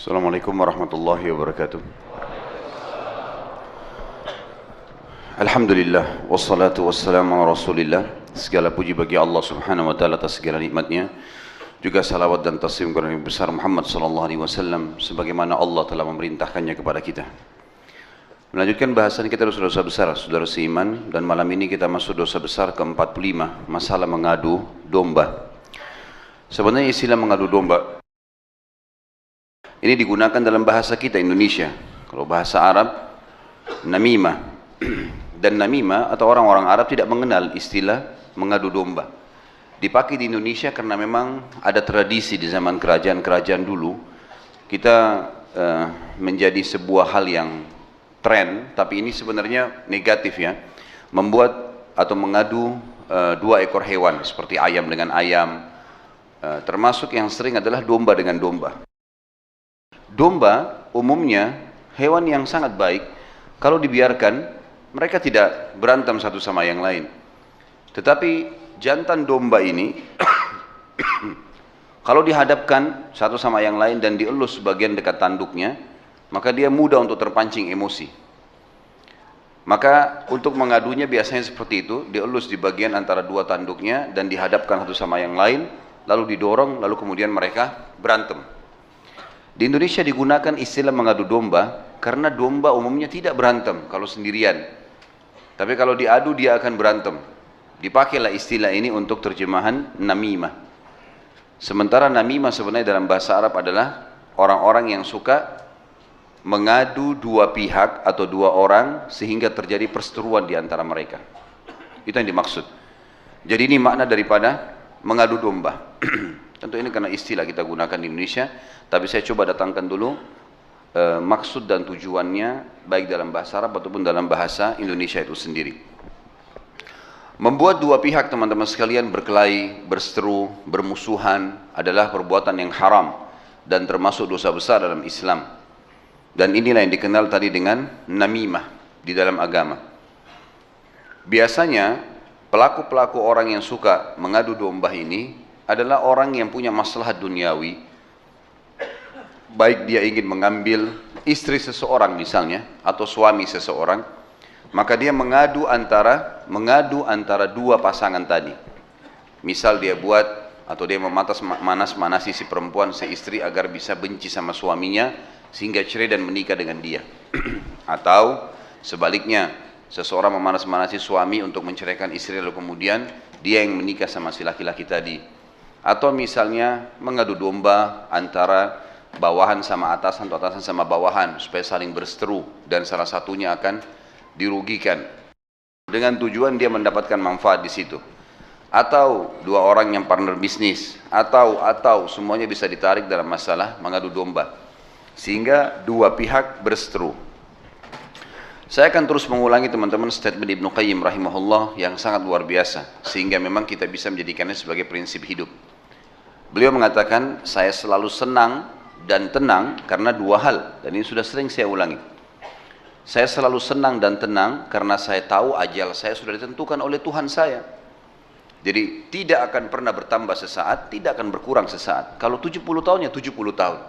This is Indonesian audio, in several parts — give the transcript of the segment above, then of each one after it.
Assalamualaikum warahmatullahi wabarakatuh. Alhamdulillah, wassalatu wassalamu ala rasulillah. Segala puji bagi Allah subhanahu wa ta'ala atas segala nikmatnya. Juga salawat dan taslim kepada Nabi besar Muhammad sallallahu alaihi wasallam sebagaimana Allah telah memerintahkannya kepada kita. Melanjutkan bahasan kita dosa-dosa besar, saudara seiman, dan malam ini kita masuk dosa besar ke-45, masalah mengadu domba. Sebenarnya istilah mengadu domba ini digunakan dalam bahasa kita Indonesia. Kalau bahasa Arab, namimah. Dan namimah atau orang-orang Arab tidak mengenal istilah mengadu domba. Dipakai di Indonesia karena memang ada tradisi di zaman kerajaan-kerajaan dulu. Kita menjadi sebuah hal yang tren, tapi ini sebenarnya negatif ya. Membuat atau mengadu dua ekor hewan seperti ayam dengan ayam. Termasuk yang sering adalah domba dengan domba. Domba umumnya hewan yang sangat baik. Kalau dibiarkan, mereka tidak berantem satu sama yang lain. Tetapi jantan domba ini kalau dihadapkan satu sama yang lain dan dielus bagian dekat tanduknya, maka dia mudah untuk terpancing emosi. Maka untuk mengadunya biasanya seperti itu, dielus di bagian antara dua tanduknya dan dihadapkan satu sama yang lain, lalu didorong, lalu kemudian mereka berantem. Di Indonesia digunakan istilah mengadu domba karena domba umumnya tidak berantem kalau sendirian. Tapi kalau diadu dia akan berantem. Dipakailah istilah ini untuk terjemahan namimah. Sementara namimah sebenarnya dalam bahasa Arab adalah orang-orang yang suka mengadu dua pihak atau dua orang sehingga terjadi perseteruan di antara mereka. Itu yang dimaksud. Jadi ini makna daripada mengadu domba. Tentu ini karena istilah kita gunakan di Indonesia, tapi saya coba datangkan dulu maksud dan tujuannya baik dalam bahasa Arab ataupun dalam bahasa Indonesia itu sendiri. Membuat dua pihak teman-teman sekalian berkelahi, berseteru, bermusuhan adalah perbuatan yang haram dan termasuk dosa besar dalam Islam. Dan inilah yang dikenal tadi dengan namimah di dalam agama. Biasanya pelaku-pelaku orang yang suka mengadu domba ini adalah orang yang punya masalah duniawi. Baik dia ingin mengambil istri seseorang misalnya atau suami seseorang, maka dia mengadu antara dua pasangan tadi. Misal dia buat atau dia memanas-manasi si perempuan, si istri agar bisa benci sama suaminya sehingga cerai dan menikah dengan dia. Atau sebaliknya, seseorang memanas-manasi suami untuk menceraikan istri lalu kemudian dia yang menikah sama si laki-laki tadi. Atau misalnya mengadu domba antara bawahan sama atasan atau atasan sama bawahan supaya saling berseteru dan salah satunya akan dirugikan dengan tujuan dia mendapatkan manfaat di situ. Atau dua orang yang partner bisnis atau semuanya bisa ditarik dalam masalah mengadu domba sehingga dua pihak berseteru. Saya akan terus mengulangi teman-teman statement Ibnu Qayyim rahimahullah yang sangat luar biasa sehingga memang kita bisa menjadikannya sebagai prinsip hidup. Beliau mengatakan, saya selalu senang dan tenang karena dua hal, dan ini sudah sering saya ulangi. Saya selalu senang dan tenang karena saya tahu ajal saya sudah ditentukan oleh Tuhan saya. Jadi tidak akan pernah bertambah sesaat, tidak akan berkurang sesaat. Kalau 70 tahun ya 70 tahun.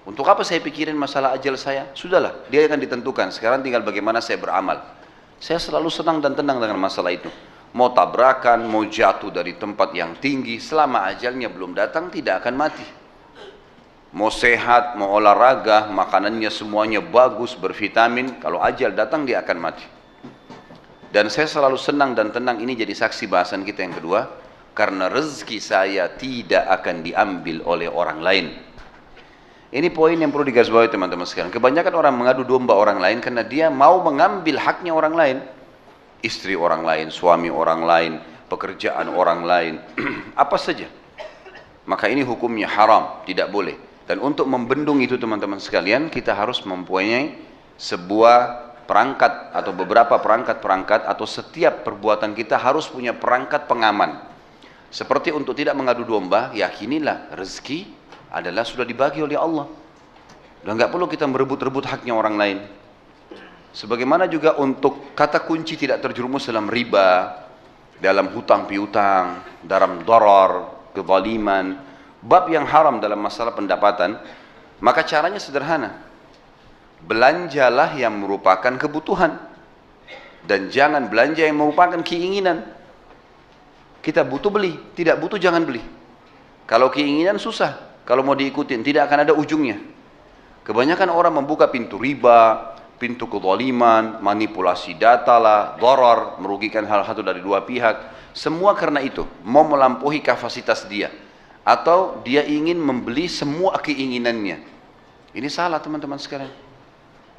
Untuk apa saya pikirin masalah ajal saya? Sudahlah, dia akan ditentukan. Sekarang tinggal bagaimana saya beramal. Saya selalu senang dan tenang dengan masalah itu. Mau tabrakan, mau jatuh dari tempat yang tinggi, selama ajalnya belum datang tidak akan mati. Mau sehat, mau olahraga, makanannya semuanya bagus, bervitamin, kalau ajal datang dia akan mati. Dan saya selalu senang dan tenang, ini jadi saksi bahasan kita yang kedua, karena rezeki saya tidak akan diambil oleh orang lain. Ini poin yang perlu digarisbawahi teman-teman sekalian. Kebanyakan orang mengadu domba orang lain karena dia mau mengambil haknya orang lain. Istri orang lain, suami orang lain, pekerjaan orang lain, apa saja. Maka ini hukumnya haram, tidak boleh. Dan untuk membendung itu teman-teman sekalian, kita harus mempunyai sebuah perangkat atau beberapa perangkat-perangkat atau setiap perbuatan kita harus punya perangkat pengaman. Seperti untuk tidak mengadu domba, yakinilah rezeki adalah sudah dibagi oleh Allah. Dan nggak perlu kita merebut-rebut haknya orang lain. Sebagaimana juga untuk kata kunci tidak terjerumus dalam riba, dalam hutang piutang, dalam darar, kezaliman, bab yang haram dalam masalah pendapatan, Maka caranya sederhana. Belanjalah yang merupakan kebutuhan. Dan jangan belanja yang merupakan keinginan. Kita butuh beli, tidak butuh jangan beli. Kalau keinginan susah, kalau mau diikutin tidak akan ada ujungnya. Kebanyakan orang membuka pintu riba, pintu kezaliman, manipulasi data lah, dharar, merugikan hal satu dari dua pihak. Semua karena itu, mau melampaui kapasitas dia. Atau dia ingin membeli semua keinginannya. Ini salah teman-teman sekalian.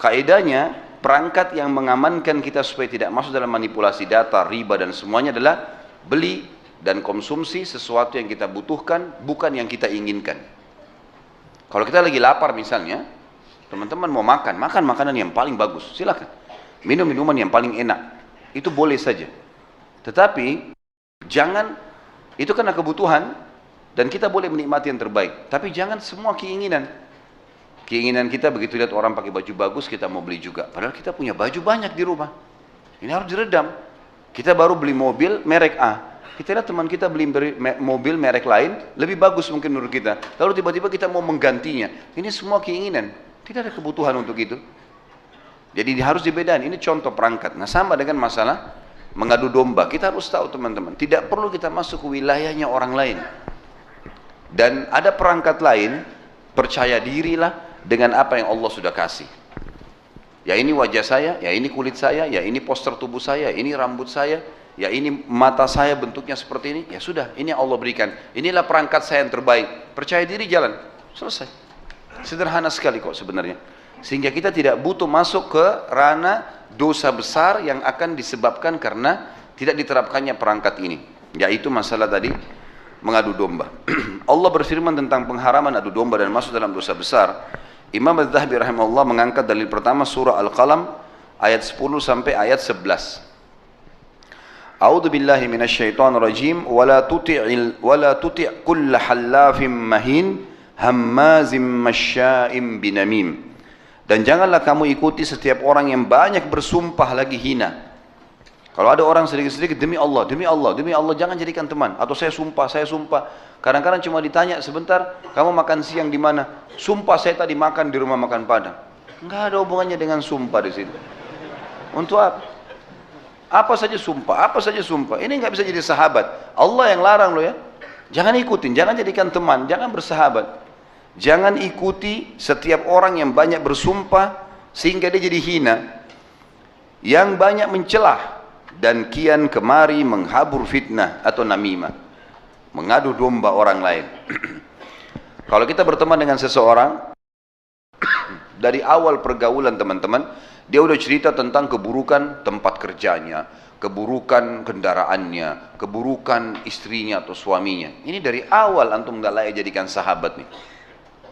Kaedahnya, perangkat yang mengamankan kita supaya tidak masuk dalam manipulasi data, riba dan semuanya adalah beli dan konsumsi sesuatu yang kita butuhkan, bukan yang kita inginkan. Kalau kita lagi lapar misalnya, teman-teman mau makan makanan yang paling bagus, silakan. Minum minuman yang paling enak, itu boleh saja. Tetapi jangan, itu karena kebutuhan dan kita boleh menikmati yang terbaik. Tapi jangan semua keinginan. Keinginan kita begitu lihat orang pakai baju bagus, kita mau beli juga. Padahal kita punya baju banyak di rumah. Ini harus diredam. Kita baru beli mobil merek A. Kita lihat teman kita beli mobil merek lain, lebih bagus mungkin menurut kita. Lalu tiba-tiba kita mau menggantinya. Ini semua keinginan. Tidak ada kebutuhan untuk itu. Jadi harus dibedakan. Ini contoh perangkat. Nah sama dengan masalah mengadu domba. Kita harus tahu teman-teman. Tidak perlu kita masuk ke wilayahnya orang lain. Dan ada perangkat lain, percaya dirilah dengan apa yang Allah sudah kasih. Ya ini wajah saya, ya ini kulit saya, ya ini poster tubuh saya, ini rambut saya, ya ini mata saya bentuknya seperti ini, ya sudah, ini yang Allah berikan. Inilah perangkat saya yang terbaik. Percaya diri jalan, selesai. Sederhana sekali kok sebenarnya. Sehingga kita tidak butuh masuk ke ranah dosa besar yang akan disebabkan karena tidak diterapkannya perangkat ini. Yaitu masalah tadi mengadu domba. Allah berfirman tentang pengharaman adu domba dan masuk dalam dosa besar. Imam Az-Zahabi rahimahullah mengangkat dalil pertama surah Al-Qalam ayat 10 sampai ayat 11. A'udzu billahi minasyaitonir rajim wala tuti' kull hallafin mahin hammazim masya'im binamim. Dan janganlah kamu ikuti setiap orang yang banyak bersumpah lagi hina. Kalau ada orang sedikit-sedikit demi Allah, demi Allah, demi Allah jangan jadikan teman. Atau saya sumpah, saya sumpah. Kadang-kadang cuma ditanya sebentar, kamu makan siang di mana? Sumpah saya tadi makan di rumah makan Padang. Enggak ada hubungannya dengan sumpah di situ. Untuk apa? Apa saja sumpah, apa saja sumpah. Ini enggak bisa jadi sahabat. Allah yang larang loh ya. Jangan ikutin, jangan jadikan teman, jangan bersahabat. Jangan ikuti setiap orang yang banyak bersumpah sehingga dia jadi hina. Yang banyak mencelah dan kian kemari menghabur fitnah atau namimah. Mengadu domba orang lain. Kalau kita berteman dengan seseorang, dari awal pergaulan teman-teman, dia udah cerita tentang keburukan tempat kerjanya, keburukan kendaraannya, keburukan istrinya atau suaminya. Ini dari awal antum gak layak jadikan sahabat nih.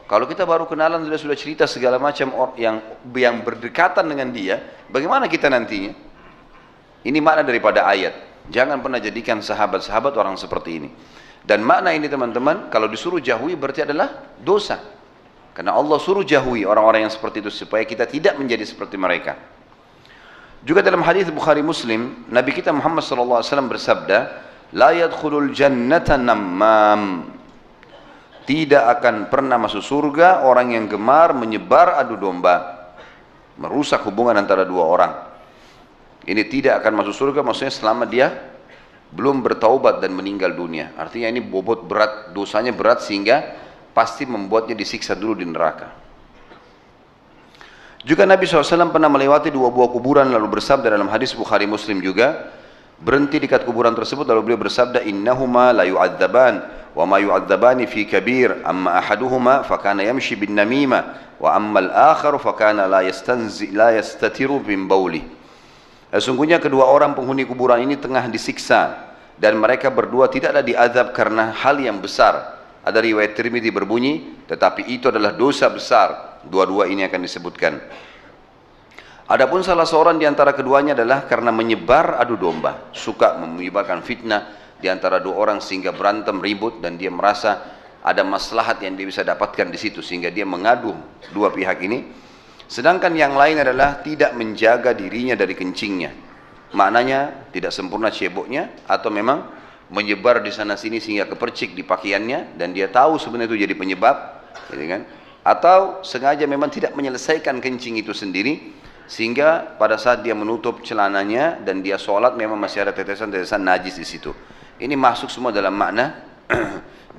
Kalau kita baru kenalan sudah cerita segala macam yang berdekatan dengan dia, bagaimana kita nantinya? Ini makna daripada ayat. Jangan pernah jadikan sahabat-sahabat orang seperti ini. Dan makna ini teman-teman, kalau disuruh jauhi berarti adalah dosa. Karena Allah suruh jauhi orang-orang yang seperti itu supaya kita tidak menjadi seperti mereka. Juga dalam hadis Bukhari Muslim, Nabi kita Muhammad SAW bersabda, "La yadkhulul jannata nammam." Tidak akan pernah masuk surga orang yang gemar menyebar adu domba, merusak hubungan antara dua orang. Ini tidak akan masuk surga, maksudnya selama dia belum bertaubat dan meninggal dunia. Artinya ini bobot berat, dosanya berat sehingga pasti membuatnya disiksa dulu di neraka. Juga Nabi SAW pernah melewati dua buah kuburan lalu bersabda dalam hadis Bukhari Muslim juga, berhenti dekat kuburan tersebut lalu beliau bersabda, "Innahuma la yu'adzaban wa ma yu'adzabani fi kabir, amma ahaduhuma fakana yamshi bin namimah wa amma al-akhar fakana la yastatiru bin bauli." Sesungguhnya kedua orang penghuni kuburan ini tengah disiksa dan mereka berdua tidaklah diazab karena hal yang besar. Ada riwayat Tirmidzi berbunyi, tetapi itu adalah dosa besar. Dua-dua ini akan disebutkan. Adapun salah seorang di antara keduanya adalah karena menyebar adu domba, suka menyebarkan fitnah di antara dua orang sehingga berantem ribut dan dia merasa ada maslahat yang dia bisa dapatkan di situ sehingga dia mengadu dua pihak ini. Sedangkan yang lain adalah tidak menjaga dirinya dari kencingnya. Maknanya tidak sempurna ceboknya atau memang menyebar di sana sini sehingga kepercik di pakaiannya dan dia tahu sebenarnya itu jadi penyebab, gitu kan? atau sengaja memang tidak menyelesaikan kencing itu sendiri, sehingga pada saat dia menutup celananya dan dia sholat memang masih ada tetesan-tetesan najis di situ. Ini masuk semua dalam makna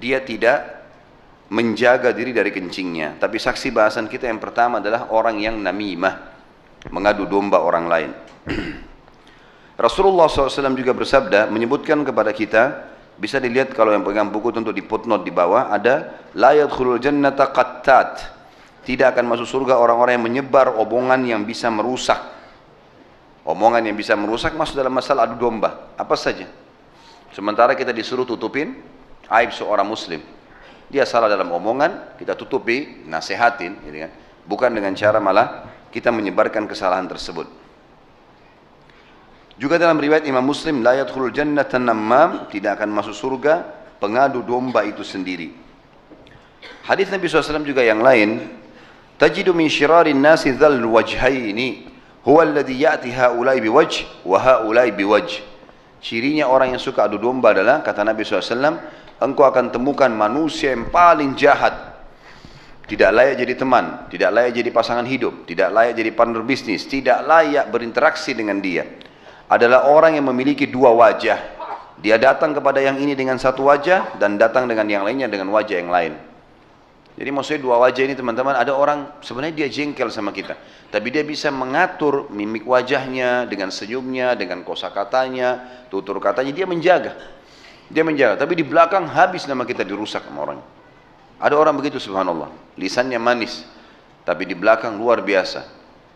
dia tidak menjaga diri dari kencingnya. Tapi saksi bahasan kita yang pertama adalah orang yang namimah, mengadu domba orang lain. Rasulullah SAW juga bersabda, menyebutkan kepada kita, bisa dilihat kalau yang pegang buku tentu di footnote di bawah ada, la yadkhulul jannata qattat, tidak akan masuk surga orang-orang yang menyebar omongan yang bisa merusak. Omongan yang bisa merusak masuk dalam masalah adu domba, apa saja. Sementara kita disuruh tutupin aib seorang muslim, dia salah dalam omongan, kita tutupi, nasihatin, gitu kan? Bukan dengan cara malah kita menyebarkan kesalahan tersebut. Juga dalam riwayat Imam Muslim, la yadkhulul jannata namam, tidak akan masuk surga pengadu domba itu sendiri. Hadis Nabi SAW juga yang lain, tajidu min syirarin nasi dhal wajhaini huwa alladhi ya'ti haulai biwajh wa haulai biwajh. Cirinya orang yang suka adu domba adalah, kata Nabi SAW, engkau akan temukan manusia yang paling jahat, tidak layak jadi teman, tidak layak jadi pasangan hidup, tidak layak jadi partner bisnis, tidak layak berinteraksi dengan dia, adalah orang yang memiliki dua wajah. Dia datang kepada yang ini dengan satu wajah dan datang dengan yang lainnya dengan wajah yang lain. Jadi maksudnya dua wajah ini teman-teman, ada orang sebenarnya dia jengkel sama kita, tapi dia bisa mengatur mimik wajahnya dengan senyumnya, dengan kosakatanya, tutur katanya, dia menjaga. Dia menjaga, tapi di belakang habis nama kita dirusak sama orang. Ada orang begitu subhanallah, lisannya manis, tapi di belakang luar biasa.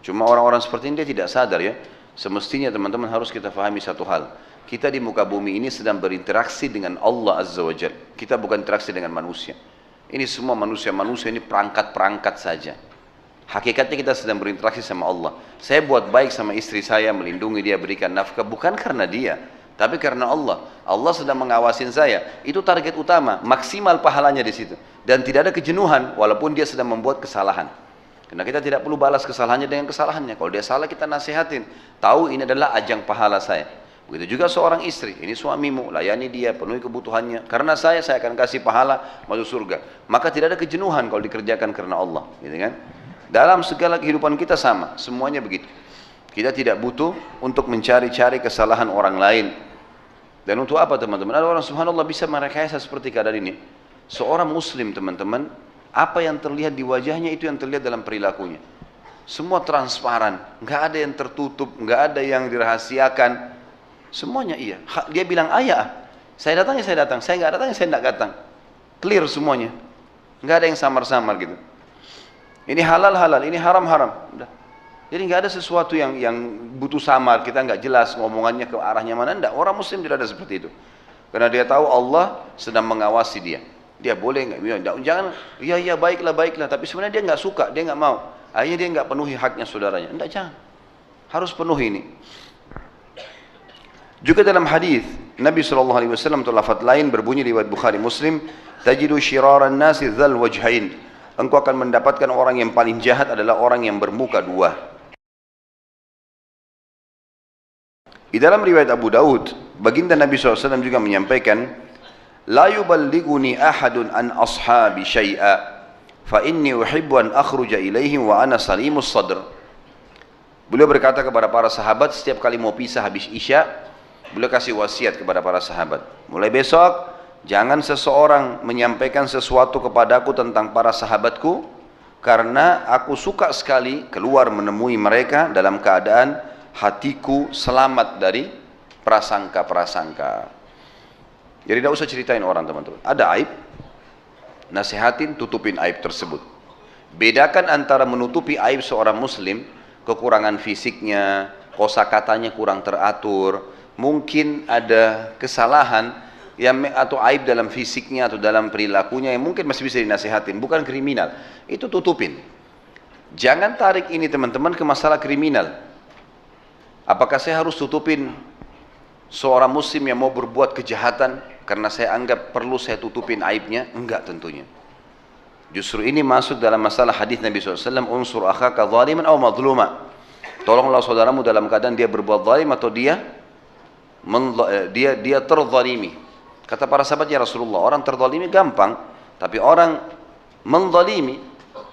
Cuma orang-orang seperti ini dia tidak sadar ya. Semestinya teman-teman harus kita fahami satu hal. Kita di muka bumi ini sedang berinteraksi dengan Allah Azza wa Jalla. Kita bukan interaksi dengan manusia. Ini semua manusia-manusia ini perangkat-perangkat saja. Hakikatnya kita sedang berinteraksi sama Allah. Saya buat baik sama istri saya, melindungi dia, berikan nafkah, bukan karena dia, tapi karena Allah. Allah sedang mengawasin saya. Itu target utama, maksimal pahalanya di situ. Dan tidak ada kejenuhan walaupun dia sedang membuat kesalahan. Karena kita tidak perlu balas kesalahannya dengan kesalahannya. Kalau dia salah kita nasihatin. Tahu ini adalah ajang pahala saya. Begitu juga seorang istri. Ini suamimu, layani dia, penuhi kebutuhannya. Karena saya akan kasih pahala masuk surga. Maka tidak ada kejenuhan kalau dikerjakan karena Allah. Gitu kan? Dalam segala kehidupan kita sama. Semuanya begitu. Kita tidak butuh untuk mencari-cari kesalahan orang lain. Dan untuk apa teman-teman? Ada orang subhanallah bisa merekayasa seperti keadaan ini. Seorang muslim teman-teman, apa yang terlihat di wajahnya itu yang terlihat dalam perilakunya. Semua transparan, nggak ada yang tertutup, nggak ada yang dirahasiakan. Semuanya iya. Dia bilang ayah, saya datang, saya datang. Saya nggak datang, saya nggak datang. Clear semuanya, nggak ada yang samar-samar gitu. Ini halal-halal, ini haram-haram. Jadi nggak ada sesuatu yang butuh samar. Kita nggak jelas ngomongannya ke arahnya mana. Nggak. Orang Muslim tidak ada seperti itu. Karena dia tahu Allah sedang mengawasi dia. Dia boleh nggak, jangan, iya baiklah, tapi sebenarnya dia nggak suka, dia nggak mau, akhirnya dia nggak penuhi haknya saudaranya, enggak, jangan, harus penuhi ini. Juga dalam hadis Nabi SAW atau lafaz lain berbunyi riwayat Bukhari Muslim, tajidu syiraran nasi dzal wajhain, engkau akan mendapatkan orang yang paling jahat adalah orang yang bermuka dua. Di dalam riwayat Abu Daud, baginda Nabi SAW juga menyampaikan, la yuballighuni ahadun an ashabi syai'a fa inni uhibbu an akhruja ilaihim wa ana salimus sadr. Beliau berkata kepada para sahabat setiap kali mau pisah habis Isya, beliau kasih wasiat kepada para sahabat, mulai besok jangan seseorang menyampaikan sesuatu kepadaku tentang para sahabatku, karena aku suka sekali keluar menemui mereka dalam keadaan hatiku selamat dari prasangka-prasangka. Jadi tidak usah ceritain orang teman-teman. Ada aib, nasihatin, tutupin aib tersebut. Bedakan antara menutupi aib seorang muslim, kekurangan fisiknya, kosakatanya kurang teratur, mungkin ada kesalahan yang atau aib dalam fisiknya atau dalam perilakunya yang mungkin masih bisa dinasihatin, bukan kriminal. Itu tutupin. Jangan tarik ini teman-teman ke masalah kriminal. Apakah saya harus tutupin seorang muslim yang mau berbuat kejahatan karena saya anggap perlu saya tutupin aibnya? Enggak tentunya. Justru ini masuk dalam masalah hadis Nabi SAW, unsur akhaka zaliman aw madluma. Tolonglah saudaramu dalam keadaan dia berbuat zalim atau dia terzalimi. Kata para sahabat, ya Rasulullah, orang terzalimi gampang, tapi orang menzalimi,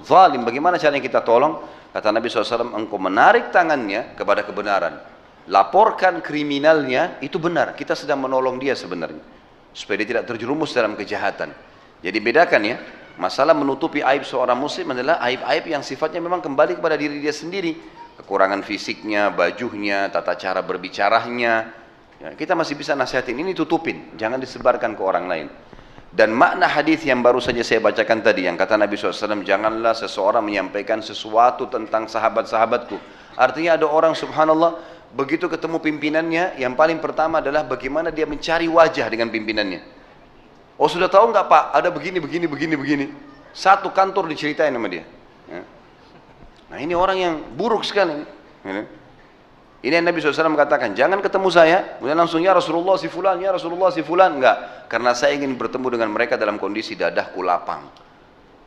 zalim, bagaimana caranya kita tolong? Kata Nabi SAW, engkau menarik tangannya kepada kebenaran, laporkan kriminalnya, itu benar, kita sedang menolong dia sebenarnya, supaya dia tidak terjerumus dalam kejahatan. Jadi bedakan ya, masalah menutupi aib seorang muslim adalah aib-aib yang sifatnya memang kembali kepada diri dia sendiri, kekurangan fisiknya, bajunya, tata cara berbicaranya, ya, kita masih bisa nasihatin, ini tutupin, jangan disebarkan ke orang lain. Dan makna hadis yang baru saja saya bacakan tadi, yang kata Nabi SAW, janganlah seseorang menyampaikan sesuatu tentang sahabat-sahabatku. Artinya ada orang subhanallah, begitu ketemu pimpinannya, yang paling pertama adalah bagaimana dia mencari wajah dengan pimpinannya. Oh sudah tahu nggak Pak, ada begini. Satu kantor diceritain sama dia. Ya. Nah ini orang yang buruk sekali. Ya. Ini yang Nabi SAW katakan, jangan ketemu saya, kemudian langsung ya Rasulullah si fulan, ya Rasulullah si fulan. Enggak, karena saya ingin bertemu dengan mereka dalam kondisi dadahku lapang.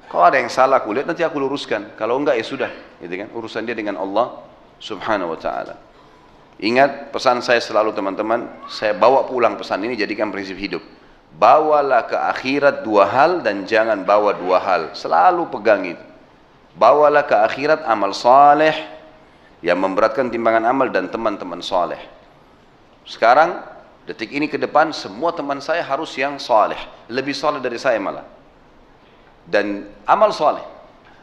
Kalau ada yang salah aku lihat, nanti aku luruskan. Kalau enggak ya sudah, gitu kan? Urusan dia dengan Allah Subhanahu wa ta'ala. Ingat pesan saya selalu teman-teman, saya bawa pulang pesan ini, jadikan prinsip hidup. Bawalah ke akhirat dua hal dan jangan bawa dua hal. Selalu pegang itu. Bawalah ke akhirat amal saleh yang memberatkan timbangan amal dan teman-teman saleh. Sekarang, detik ini ke depan, semua teman saya harus yang saleh, lebih saleh dari saya malah. Dan amal saleh,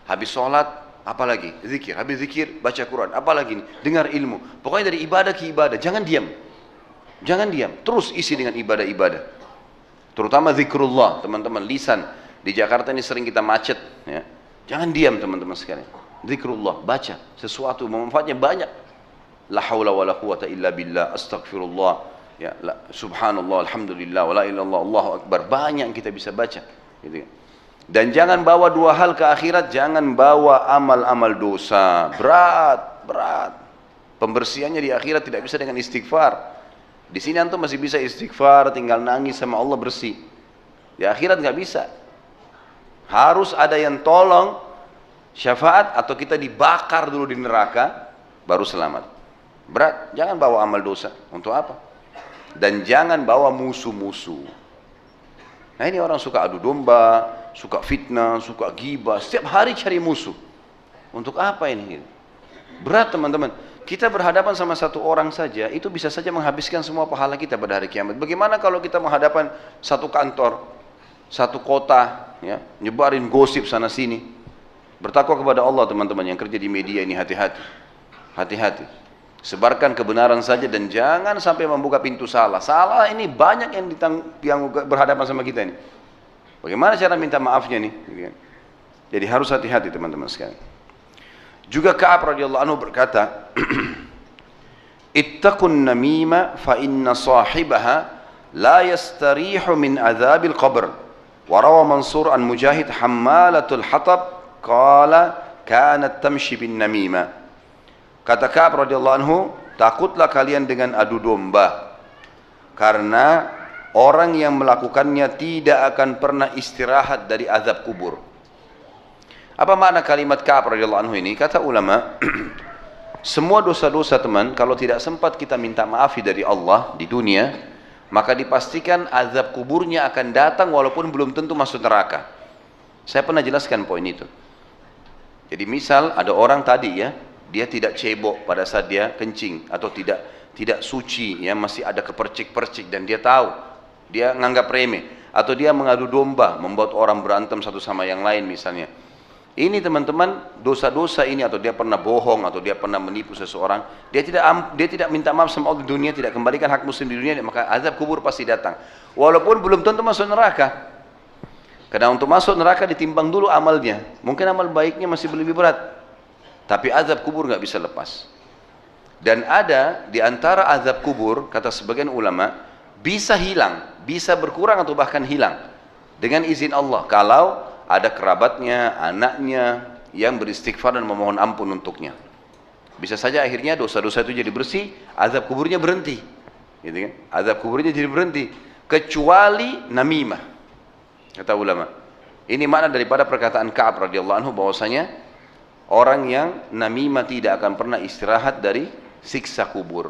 habis sholat, apalagi zikir, habis zikir baca Quran, apalagi dengar ilmu. Pokoknya dari ibadah ke ibadah, jangan diam, terus isi dengan ibadah-ibadah. Terutama zikrullah, teman-teman, lisan. Di Jakarta ini sering kita macet, ya. Jangan diam teman-teman sekalian. Zikrullah, baca sesuatu, manfaatnya banyak. La haula wa la quwata illa billah, astaghfirullah, ya, subhanallah, alhamdulillah, wa la ilaha illallah, Allahu akbar. Banyak yang kita bisa baca, gitu. Dan jangan bawa dua hal ke akhirat, jangan bawa amal-amal dosa, berat. Pembersihannya di akhirat tidak bisa dengan istighfar. Di sini antum masih bisa istighfar, tinggal nangis sama Allah bersih. Di akhirat nggak bisa. Harus ada yang tolong syafaat atau kita dibakar dulu di neraka baru selamat. Berat, jangan bawa amal dosa. Untuk apa? Dan jangan bawa musuh-musuh. Nah ini orang suka adu domba, suka fitnah, suka ghibah, setiap hari cari musuh. Untuk apa ini? Berat teman-teman. Kita berhadapan sama satu orang saja, itu bisa saja menghabiskan semua pahala kita pada hari kiamat. Bagaimana kalau kita menghadapan satu kantor, satu kota, ya, nyebarin gosip sana sini. Bertakwa kepada Allah teman-teman yang kerja di media ini, hati-hati. Sebarkan kebenaran saja dan jangan sampai membuka pintu salah. Salah ini banyak yang berhadapan sama kita ini. Bagaimana cara minta maafnya nih? Jadi harus hati-hati teman-teman sekalian. Juga Ka'ab radhiyallahu anhu berkata, "Ittaqun namima fa inna sahibaha la yastarihu min adzabil qabr." Wa rawa Mansur an Mujahid hammalatul hatab qala kanat tamshi bin namima. Kata Ka'ab radhiyallahu anhu, takutlah kalian dengan adu domba, karena orang yang melakukannya tidak akan pernah istirahat dari azab kubur. Apa makna kalimat Ka'ab radhiyallahu anhu ini? Kata ulama, semua dosa-dosa teman, kalau tidak sempat kita minta maaf dari Allah di dunia, maka dipastikan azab kuburnya akan datang walaupun belum tentu masuk neraka. Saya pernah jelaskan poin itu. Jadi misal ada orang tadi ya, dia tidak cebok pada saat dia kencing atau tidak suci ya, masih ada kepercik-percik dan dia tahu, dia nganggap remeh, atau dia mengadu domba, membuat orang berantem satu sama yang lain misalnya. Ini teman-teman, dosa-dosa ini, atau dia pernah bohong atau dia pernah menipu seseorang, dia tidak minta maaf sama Allah di dunia, tidak kembalikan hak muslim di dunia, maka azab kubur pasti datang. Walaupun belum tentu masuk neraka. Karena untuk masuk neraka ditimbang dulu amalnya. Mungkin amal baiknya masih lebih berat, tapi azab kubur nggak bisa lepas. Dan ada di antara azab kubur, kata sebagian ulama, bisa hilang, bisa berkurang atau bahkan hilang dengan izin Allah. Kalau ada kerabatnya, anaknya yang beristighfar dan memohon ampun untuknya, bisa saja akhirnya dosa-dosa itu jadi bersih, azab kuburnya berhenti, gitu kan? Azab kuburnya jadi berhenti, kecuali namimah, kata ulama. Ini makna daripada perkataan Ka'ab radhiyallahu anhu bahwasanya orang yang namimah tidak akan pernah istirahat dari siksa kubur.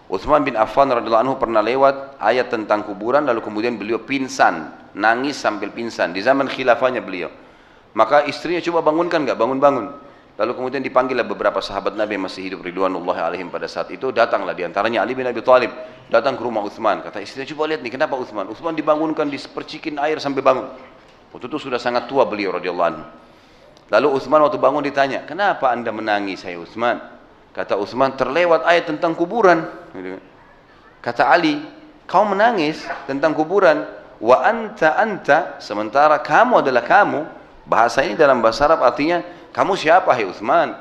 Utsman bin Affan radhiyallahu anhu pernah lewat ayat tentang kuburan, lalu kemudian beliau pingsan, nangis sambil pingsan di zaman khilafahnya beliau. Maka istrinya coba bangunkan, nggak bangun-bangun. Lalu kemudian dipanggillah beberapa sahabat Nabi yang masih hidup ridwanullahi alaihim pada saat itu. Datanglah diantaranya Ali bin Abi Thalib, datang ke rumah Utsman. Kata istrinya, coba lihat nih, kenapa Utsman? Utsman dibangunkan, dipercikin air sampai bangun. Waktu itu sudah sangat tua beliau radhiyallahu anhu. Lalu Utsman waktu bangun ditanya, kenapa anda menangis hai Utsman? Kata Utsman, terlewat ayat tentang kuburan. Kata Ali, kau menangis tentang kuburan, wa anta, sementara kamu adalah kamu. Bahasa ini dalam bahasa Arab artinya, kamu siapa hai Utsman?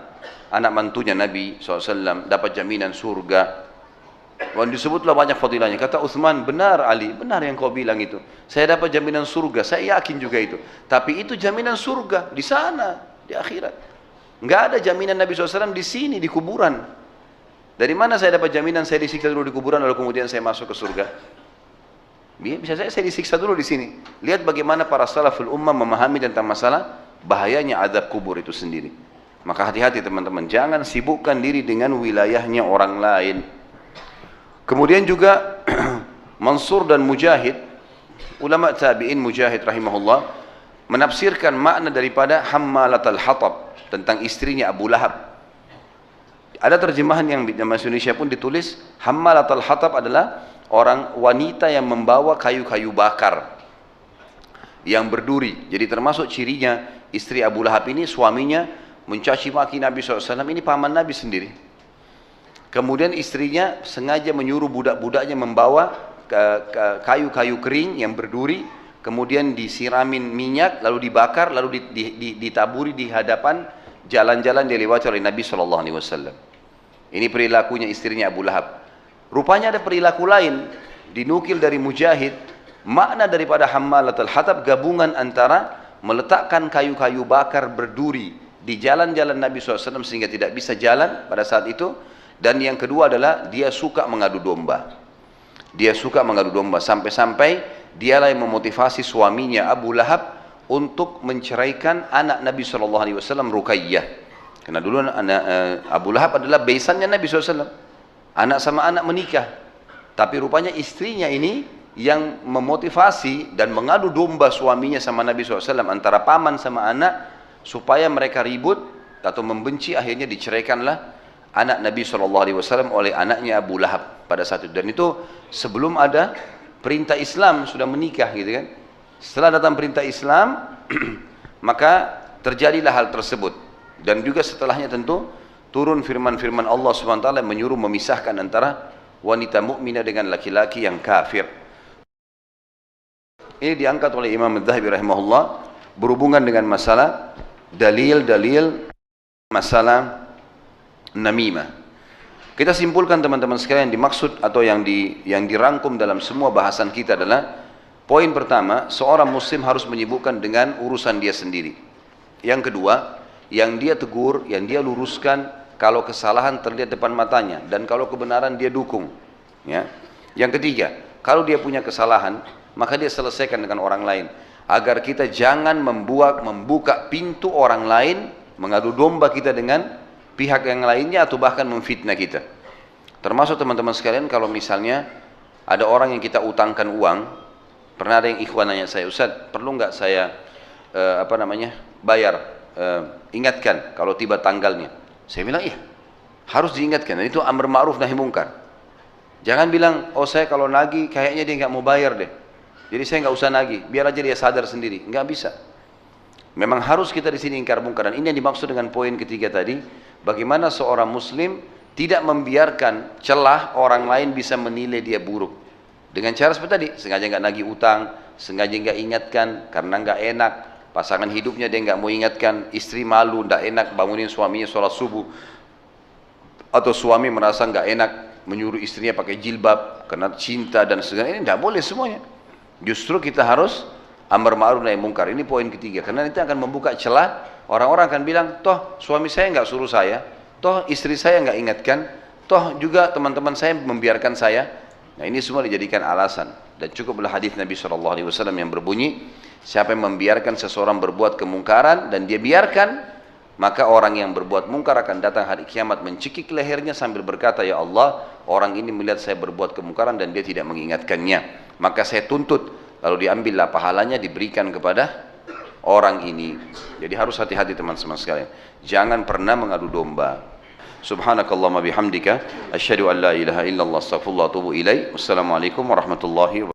Anak mantunya Nabi SAW, dapat jaminan surga. Dan disebutlah banyak fadilahnya. Kata Utsman, benar Ali, benar yang kau bilang itu. Saya dapat jaminan surga, saya yakin juga itu. Tapi itu jaminan surga di sana, di akhirat. Enggak ada jaminan Nabi SAW di sini, di kuburan. Dari mana saya dapat jaminan saya disiksa dulu di kuburan lalu kemudian saya masuk ke surga? Bisa saya disiksa dulu di sini. Lihat bagaimana para salaful ummah memahami tentang masalah bahayanya azab kubur itu sendiri. Maka hati-hati teman-teman, jangan sibukkan diri dengan wilayahnya orang lain. Kemudian juga Mansur dan Mujahid, ulama tabi'in Mujahid rahimahullah, menafsirkan makna daripada Hammalatul Hatab tentang istrinya Abu Lahab. Ada terjemahan yang di bahasa Indonesia pun ditulis Hammalatul Hatab adalah orang wanita yang membawa kayu-kayu bakar yang berduri. Jadi termasuk cirinya istri Abu Lahab ini, suaminya mencaci maki Nabi SAW, ini paman Nabi sendiri. Kemudian istrinya sengaja menyuruh budak-budaknya membawa kayu-kayu kering yang berduri, kemudian disiramin minyak, lalu dibakar, lalu ditaburi di hadapan jalan-jalan dilewati oleh Nabi SAW. Ini perilakunya istrinya Abu Lahab. Rupanya ada perilaku lain, dinukil dari Mujahid, makna daripada Hammalatul Hatab gabungan antara meletakkan kayu-kayu bakar berduri di jalan-jalan Nabi SAW sehingga tidak bisa jalan pada saat itu, dan yang kedua adalah dia suka mengadu domba. Dia suka mengadu domba sampai-sampai dialah yang memotivasi suaminya Abu Lahab untuk menceraikan anak Nabi SAW, Ruqayyah. Karena dulu Abu Lahab adalah besannya Nabi SAW, anak sama anak menikah. Tapi rupanya istrinya ini yang memotivasi dan mengadu domba suaminya sama Nabi SAW, antara paman sama anak, supaya mereka ribut atau membenci. Akhirnya diceraikanlah anak Nabi SAW oleh anaknya Abu Lahab pada saat itu. Dan itu sebelum ada perintah Islam, sudah menikah gitu kan. Setelah datang perintah Islam maka terjadilah hal tersebut. Dan juga setelahnya tentu turun firman-firman Allah SWT yang menyuruh memisahkan antara wanita mukminah dengan laki-laki yang kafir. Ini diangkat oleh Imam Adz-Dzahabi rahimahullah berhubungan dengan masalah dalil-dalil masalah namimah. Kita simpulkan teman-teman sekalian, dimaksud atau yang dirangkum dalam semua bahasan kita adalah poin pertama, seorang muslim harus menyibukkan dengan urusan dia sendiri. Yang kedua, yang dia tegur, yang dia luruskan kalau kesalahan terlihat depan matanya, dan kalau kebenaran dia dukung. Ya. Yang ketiga, kalau dia punya kesalahan, maka dia selesaikan dengan orang lain, agar kita jangan membuka pintu orang lain mengadu domba kita dengan pihak yang lainnya atau bahkan memfitnah kita. Termasuk teman-teman sekalian, kalau misalnya ada orang yang kita utangkan uang, pernah ada yang ikhwan nanya saya, Ustaz, perlu nggak saya bayar, ingatkan kalau tiba tanggalnya. Saya bilang iya, harus diingatkan, dan itu amar ma'ruf nahi mungkar. Jangan bilang, oh saya kalau nagih kayaknya dia nggak mau bayar deh, jadi saya nggak usah nagih, biar aja dia sadar sendiri. Nggak bisa. Memang harus kita di sini ingkar mungkar, dan ini yang dimaksud dengan poin ketiga tadi, bagaimana seorang muslim tidak membiarkan celah orang lain bisa menilai dia buruk. Dengan cara seperti tadi, sengaja nggak nagih utang, sengaja nggak ingatkan karena nggak enak, pasangan hidupnya dia nggak mau ingatkan, istri malu, nggak enak bangunin suaminya sholat subuh, atau suami merasa nggak enak menyuruh istrinya pakai jilbab karena cinta dan segala, ini nggak boleh semuanya. Justru kita harus amar ma'ruf nahi mungkar. Ini poin ketiga, karena itu akan membuka celah. Orang-orang akan bilang, toh suami saya nggak suruh saya, toh istri saya nggak ingatkan, toh juga teman-teman saya membiarkan saya. Nah ini semua dijadikan alasan. Dan cukuplah hadis Nabi SAW yang berbunyi, siapa yang membiarkan seseorang berbuat kemungkaran dan dia biarkan, maka orang yang berbuat mungkar akan datang hari kiamat mencekik lehernya sambil berkata, ya Allah, orang ini melihat saya berbuat kemungkaran dan dia tidak mengingatkannya, maka saya tuntut. Lalu diambillah pahalanya, diberikan kepada orang ini. Jadi harus hati-hati teman-teman sekalian. Jangan pernah mengadu domba. Subhanakallahumma bihamdika asyhadu an la ilaha illallah astaghfirullah wa atubu ilaik. Wassalamualaikum warahmatullahi wabarakatuh.